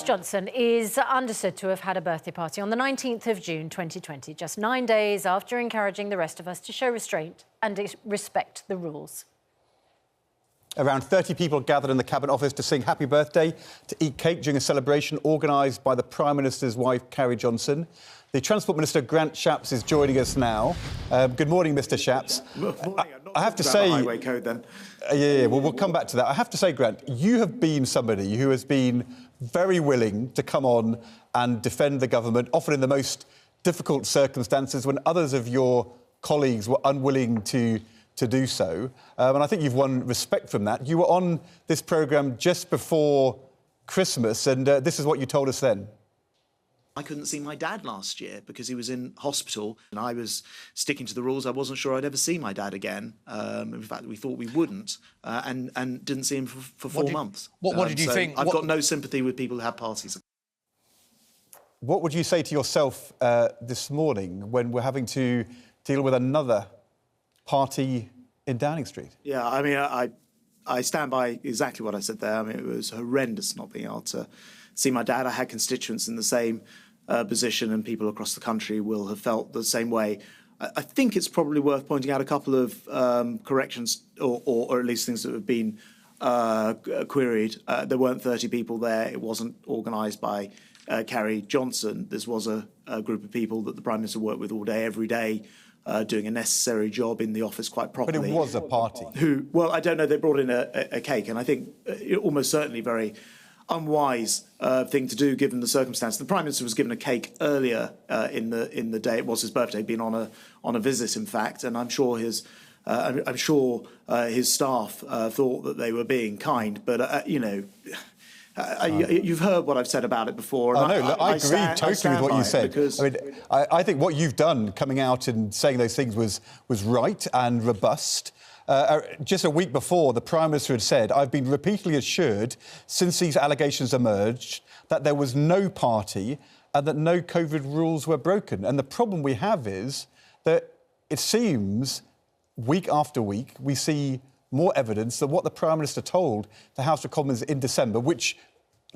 Boris Johnson is understood to have had a birthday party on the 19th of June 2020, just 9 days after encouraging the rest of us to show restraint and respect the rules. Around 30 people gathered in the Cabinet office to sing happy birthday, to eat cake during a celebration organised by the Prime Minister's wife, Carrie Johnson. The Transport Minister, Grant Shapps, is joining us now. Good morning, Mr Shapps. Good morning. I have to say... the highway code, then. Well, we'll come back to that. I have to say, Grant, you have been somebody who has been very willing to come on and defend the government, often in the most difficult circumstances when others of your colleagues were unwilling to do so. And I think you've won respect from that. You were on this programme just before Christmas, and this is what you told us then. I couldn't see my dad last year because he was in hospital and I was sticking to the rules. I wasn't sure I'd ever see my dad again. In fact, we thought we wouldn't and didn't see him for 4 months. What did you think? I've got no sympathy with people who have parties. What would you say to yourself this morning when we're having to deal with another party in Downing Street? Yeah, I mean, I stand by exactly what I said there. I mean, it was horrendous not being able to see my dad. I had constituents in the same position, and people across the country will have felt the same way. I think it's probably worth pointing out a couple of corrections, or at least things that have been queried. There weren't 30 people there. It wasn't organised by Carrie Johnson. This was a group of people that the Prime Minister worked with all day, every day, doing a necessary job in the office quite properly. But it was a party. Well, I don't know. They brought in a cake, and I think almost certainly very unwise thing to do given the circumstance. The Prime Minister was given a cake earlier in the day. It was his birthday, been on a visit, in fact, and I'm sure his staff thought that they were being kind. But you know, you've heard what I've said about it before. And I agree totally with what you said. Because I mean, I think what you've done coming out and saying those things was right and robust. Just a week before, the Prime Minister had said, I've been repeatedly assured since these allegations emerged that there was no party and that no COVID rules were broken. And the problem we have is that it seems week after week we see more evidence that what the Prime Minister told the House of Commons in December, which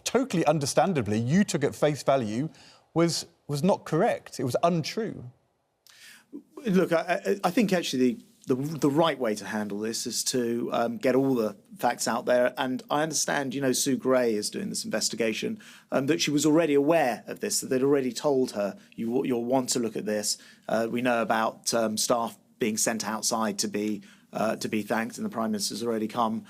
totally understandably you took at face value, was not correct. It was untrue. Look, I think actually the right way to handle this is to get all the facts out there. And I understand, you know, Sue Gray is doing this investigation, that she was already aware of this, that they'd already told her, you'll want to look at this. We know about staff being sent outside to be thanked, and the Prime Minister's already come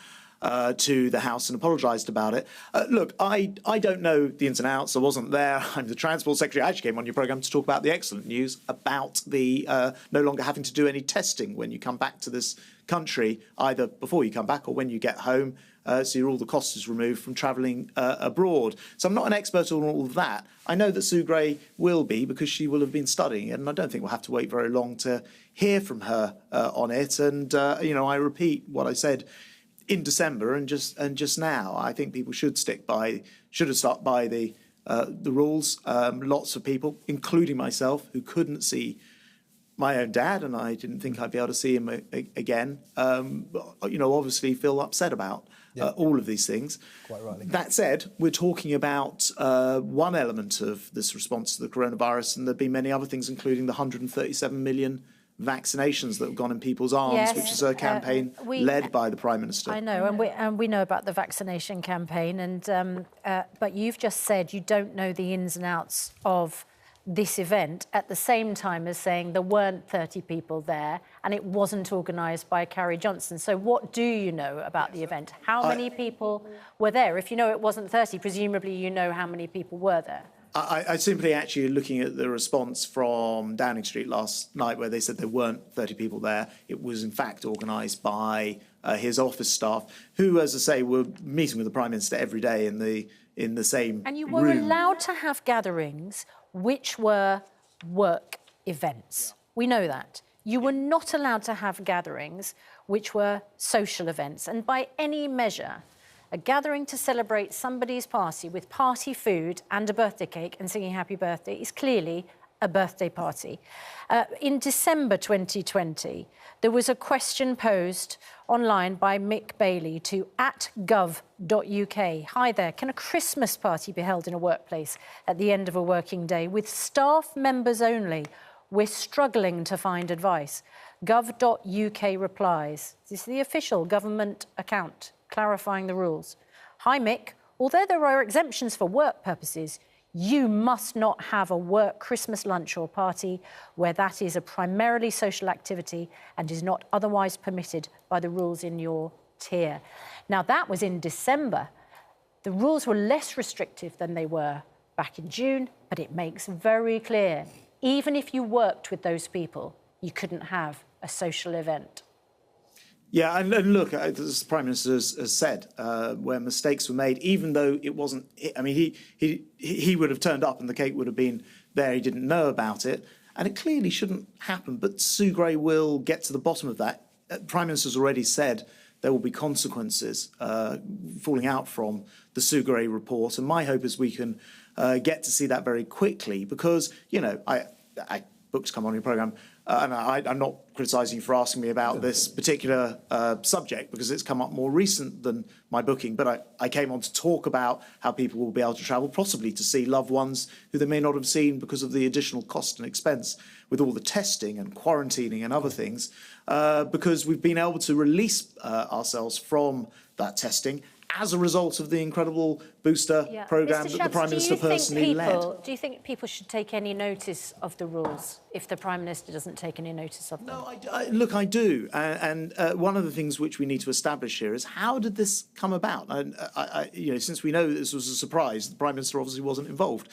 to the House and apologised about it. Look, I don't know the ins and outs. I wasn't there. I'm the Transport Secretary. I actually came on your programme to talk about the excellent news about the no longer having to do any testing when you come back to this country, either before you come back or when you get home, so all the cost is removed from travelling abroad. So I'm not an expert on all of that. I know that Sue Gray will be, because she will have been studying it, and I don't think we'll have to wait very long to hear from her on it. And, you know, I repeat what I said in December and just now. I think people should stuck by the rules. Lots of people, including myself, who couldn't see my own dad, and I didn't think I'd be able to see him again, you know, obviously feel upset about all of these things. Quite rightly. That said, we're talking about one element of this response to the coronavirus, and there've been many other things, including the 137 million vaccinations that have gone in people's arms, which is a campaign led by the Prime Minister. I know, and we know about the vaccination campaign, and but you've just said you don't know the ins and outs of this event at the same time as saying there weren't 30 people there and it wasn't organised by Carrie Johnson. So what do you know about the event? How many people were there? If you know it wasn't 30, presumably you know how many people were there. I simply actually looking at the response from Downing Street last night, where they said there weren't 30 people there. It was in fact organised by his office staff, who, as I say, were meeting with the Prime Minister every day in the same And you were room. allowed to have gatherings which were work events. We know that. You were not allowed to have gatherings which were social events. And by any measure, a gathering to celebrate somebody's party with party food and a birthday cake and singing happy birthday is clearly a birthday party. In December 2020, there was a question posed online by Mick Bailey to @gov.uk. Hi there, can a Christmas party be held in a workplace at the end of a working day with staff members only? We're struggling to find advice. Gov.uk replies, this is the official government account clarifying the rules. Hi Mick, although there are exemptions for work purposes, you must not have a work Christmas lunch or party where that is a primarily social activity and is not otherwise permitted by the rules in your tier. Now, that was in December. The rules were less restrictive than they were back in June, but it makes very clear, even if you worked with those people, you couldn't have a social event. Yeah, and look, as the Prime Minister has said, where mistakes were made, even though it wasn't, I mean, he would have turned up and the cake would have been there, he didn't know about it, and it clearly shouldn't happen, but Sue Gray will get to the bottom of that. The Prime Minister's already said there will be consequences falling out from the Sue Gray report, and my hope is we can get to see that very quickly, because, you know, I booked to come on your programme, and I'm not criticising you for asking me about this particular subject because it's come up more recent than my booking, but I came on to talk about how people will be able to travel, possibly to see loved ones who they may not have seen because of the additional cost and expense with all the testing and quarantining and other things, because we've been able to release ourselves from that testing as a result of the incredible booster programme that the Prime Minister personally led. Do you think people should take any notice of the rules if the Prime Minister doesn't take any notice of them? No, look, I do. And one of the things which we need to establish here is how did this come about? And, you know, since we know this was a surprise, the Prime Minister obviously wasn't involved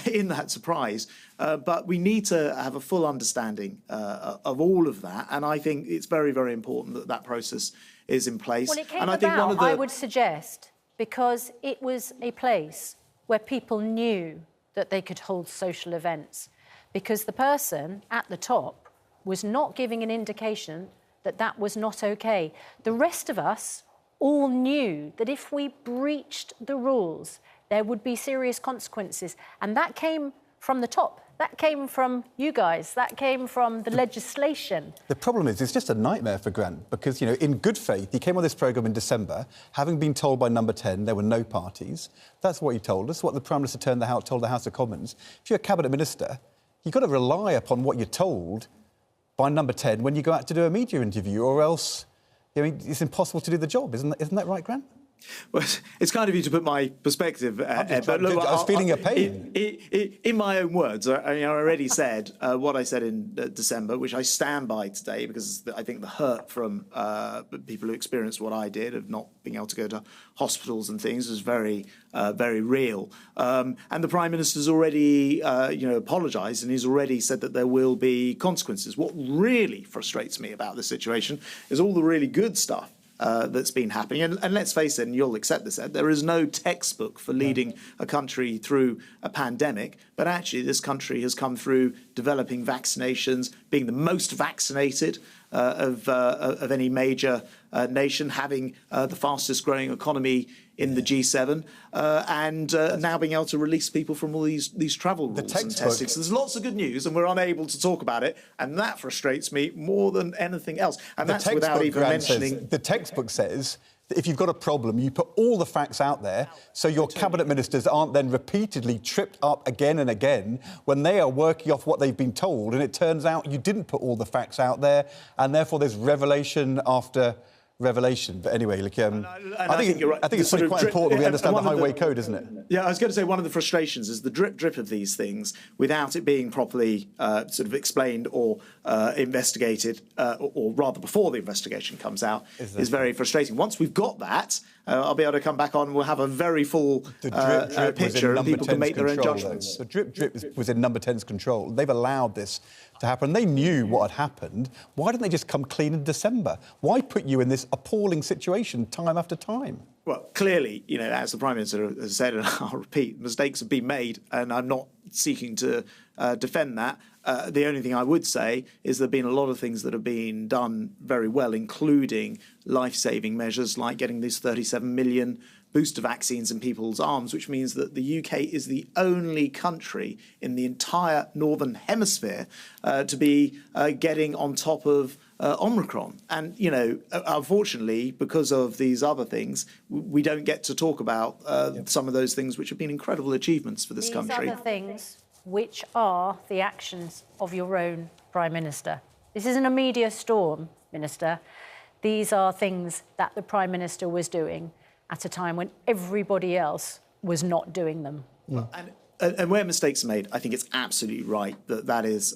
in that surprise. But we need to have a full understanding of all of that. And I think it's very, very important that that process is in place. Well, it came and about, I would suggest, because it was a place where people knew that they could hold social events, because the person at the top was not giving an indication that that was not OK. The rest of us all knew that if we breached the rules, there would be serious consequences. And that came from the top. That came from you guys. That came from the legislation. The problem is, it's just a nightmare for Grant because, you know, in good faith, he came on this programme in December, having been told by Number 10 there were no parties. That's what he told us, what the Prime Minister told the House of Commons. If you're a Cabinet Minister, you've got to rely upon what you're told by Number 10 when you go out to do a media interview, or else, I mean, it's impossible to do the job. Isn't that right, Grant? Well, it's kind of you to put my perspective, Ed, but look, I was feeling your pain. In my own words, I already said what I said in December, which I stand by today, because I think the hurt from people who experienced what I did of not being able to go to hospitals and things was very, very real. And the Prime Minister's already, apologised, and he's already said that there will be consequences. What really frustrates me about this situation is all the really good stuff that's been happening. And let's face it, and you'll accept this, Ed, there is no textbook for leading a country through a pandemic, but actually this country has come through developing vaccinations, being the most vaccinated of any major nation, having the fastest growing economy in the G7, and now being able to release people from all these travel rules and testing. So there's lots of good news, and we're unable to talk about it, and that frustrates me more than anything else. And that's without even mentioning... The textbook says that if you've got a problem, you put all the facts out there, so your Cabinet Ministers aren't then repeatedly tripped up again and again when they are working off what they've been told, and it turns out you didn't put all the facts out there, and therefore there's revelation after revelation. But anyway, look, I think you're right. I think it's quite important that we understand the highway code, isn't it? Yeah, I was going to say one of the frustrations is the drip of these things without it being properly sort of explained or investigated, or rather before the investigation comes out, is very frustrating. Once we've got that, I'll be able to come back on and we'll have a very full picture and people can make their own judgments. The drip was in Number 10's control. They've allowed this to happen. They knew what had happened. Why didn't they just come clean in December? Why put you in this appalling situation time after time? Well, clearly, as the Prime Minister has said, and I'll repeat, mistakes have been made, and I'm not seeking to defend that. The only thing I would say is there have been a lot of things that have been done very well, including life-saving measures like getting these 37 million booster vaccines in people's arms, which means that the UK is the only country in the entire Northern Hemisphere to be getting on top of Omicron. And, you know, unfortunately, because of these other things, we don't get to talk about some of those things which have been incredible achievements for this country. These other things, which are the actions of your own Prime Minister. This isn't a media storm, Minister. These are things that the Prime Minister was doing at a time when everybody else was not doing them. And where mistakes are made, I think it's absolutely right that that is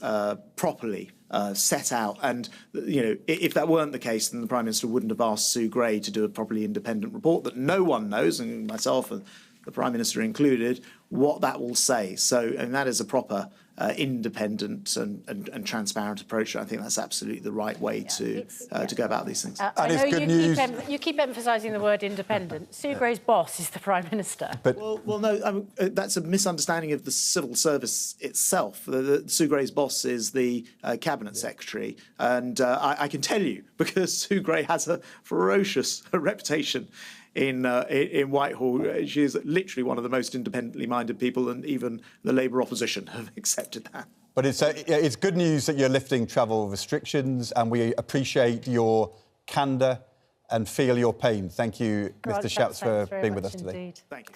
properly set out. And, you know, if that weren't the case, then the Prime Minister wouldn't have asked Sue Gray to do a properly independent report that no one knows, and myself and the Prime Minister included, what that will say. So, and that is a proper independent and transparent approach. I think that's absolutely the right way to go about these things. I know you keep emphasising the word independent. Sue Gray's boss is the Prime Minister. But well, no, that's a misunderstanding of the civil service itself. Sue Gray's boss is the cabinet secretary, and I can tell you, because Sue Gray has a ferocious reputation in Whitehall. She is literally one of the most independently minded people, and even the Labour opposition have accepted that. But it's good news that you're lifting travel restrictions, and we appreciate your candour and feel your pain. Thank you, Mr. Shapps, for being with us today. Indeed. Thank you.